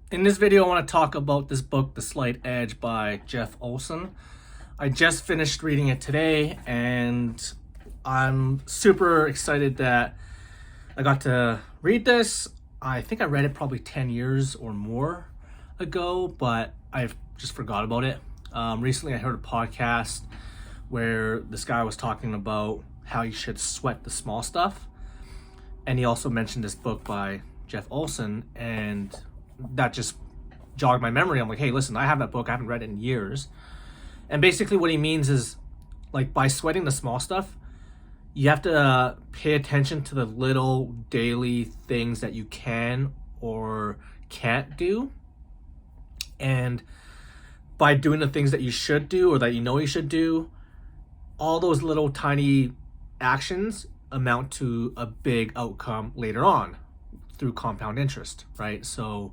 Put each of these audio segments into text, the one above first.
In this video, I want to talk about this book, The Slight Edge by Jeff Olson. I just finished reading it today, and I'm super excited that I got to read this. I think I read it probably 10 years or more ago, but I've just forgot about it. Recently, I heard a podcast where this guy was talking about how you should sweat the small stuff. And he also mentioned this book by Jeff Olson, and that just jogged my memory. I'm like, hey, listen, I have that book. I haven't read it in years. And basically what he means is, like, by sweating the small stuff, you have to pay attention to the little daily things that you can or can't do. And by doing the things that you should do or that you know you should do, all those little tiny actions amount to a big outcome later on through compound interest, right? So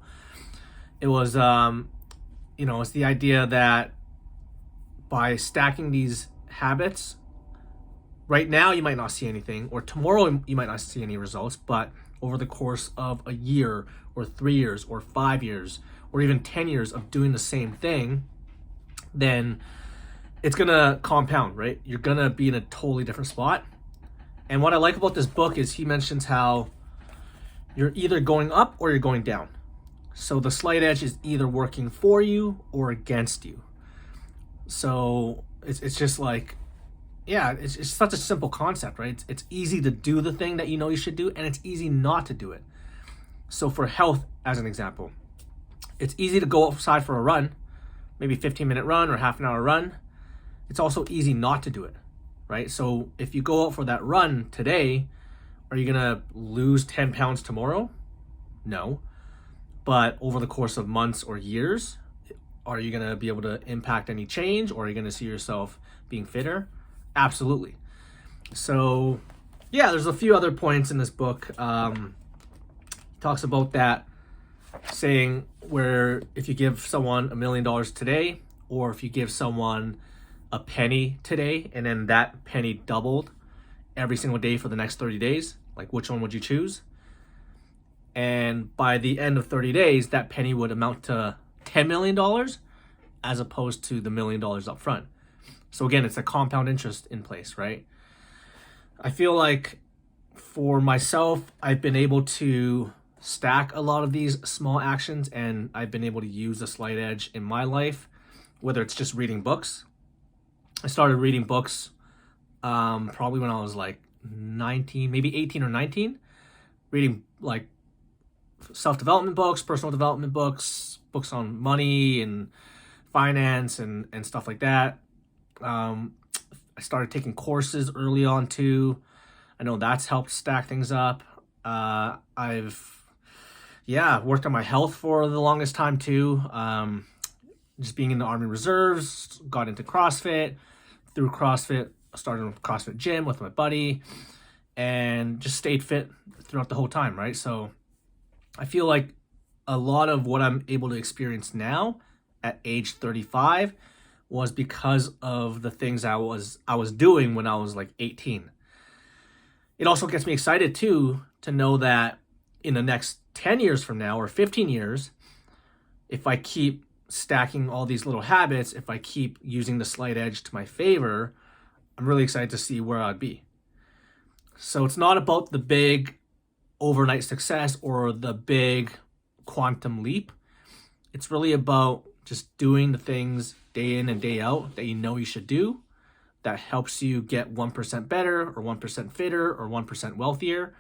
it was, it's the idea that by stacking these habits, right now you might not see anything, or tomorrow you might not see any results, but over the course of a year or 3 years or 5 years or even 10 years of doing the same thing, then it's gonna compound, right? You're gonna be in a totally different spot. And what I like about this book is he mentions how you're either going up or you're going down. So the slight edge is either working for you or against you. So it's just like, yeah, it's such a simple concept, right? It's easy to do the thing that you know you should do, and it's easy not to do it. So for health, as an example, it's easy to go outside for a run, maybe 15-minute run or half an hour run. It's also easy not to do it, right? So if you go out for that run today, are you gonna lose 10 pounds tomorrow? No. But over the course of months or years, are you gonna be able to impact any change, or are you gonna see yourself being fitter? Absolutely. So yeah, there's a few other points in this book. Talks about that saying where if you give someone $1 million today, or if you give someone a penny today and then that penny doubled every single day for the next 30 days, like, which one would you choose? And by the end of 30 days, that penny would amount to $10 million as opposed to the $1 million up front. So again, it's a compound interest in place, right? I feel like for myself, I've been able to stack a lot of these small actions, and I've been able to use the slight edge in my life, whether it's just reading books. I started reading books probably when I was like 19, maybe 18 or 19, reading like self-development books, personal development books, books on money and finance and stuff like that. I started taking courses early on too. I know that's helped stack things up. I've worked on my health for the longest time too. Just being in the Army Reserves, got into CrossFit. Through CrossFit, I started a CrossFit gym with my buddy and just stayed fit throughout the whole time, right? So I feel like a lot of what I'm able to experience now at age 35 was because of the things I was doing when I was like 18. It also gets me excited too to know that in the next 10 years from now or 15 years, if I keep stacking all these little habits, if I keep using the slight edge to my favor, I'm really excited to see where I'd be. So it's not about the big overnight success or the big quantum leap. It's really about just doing the things day in and day out that you know you should do, that helps you get 1% better or 1% fitter or 1% wealthier.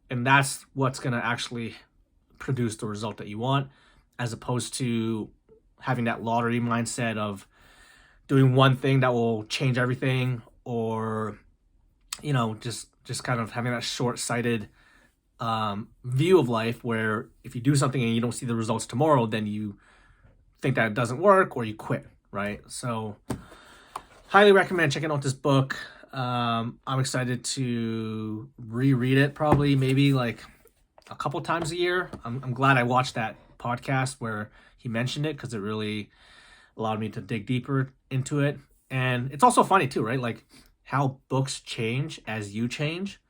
And that's what's going to actually produce the result that you want, as opposed to having that lottery mindset of doing one thing that will change everything, or, just kind of having that short-sighted view of life where if you do something and you don't see the results tomorrow, then you think that it doesn't work or you quit, right? So highly recommend checking out this book. I'm excited to reread it probably maybe like a couple times a year. I'm glad I watched that podcast where he mentioned it, because it really allowed me to dig deeper into it. And it's also funny too, right? Like how books change as you change.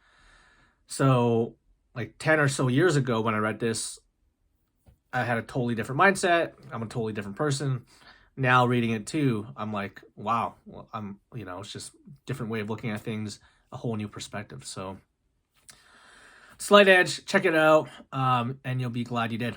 So like 10 or so years ago when I read this, I had a totally different mindset. I'm a totally different person. Now reading it too, I'm like, wow, well, it's just a different way of looking at things, a whole new perspective. So Slight Edge, check it out, and you'll be glad you did.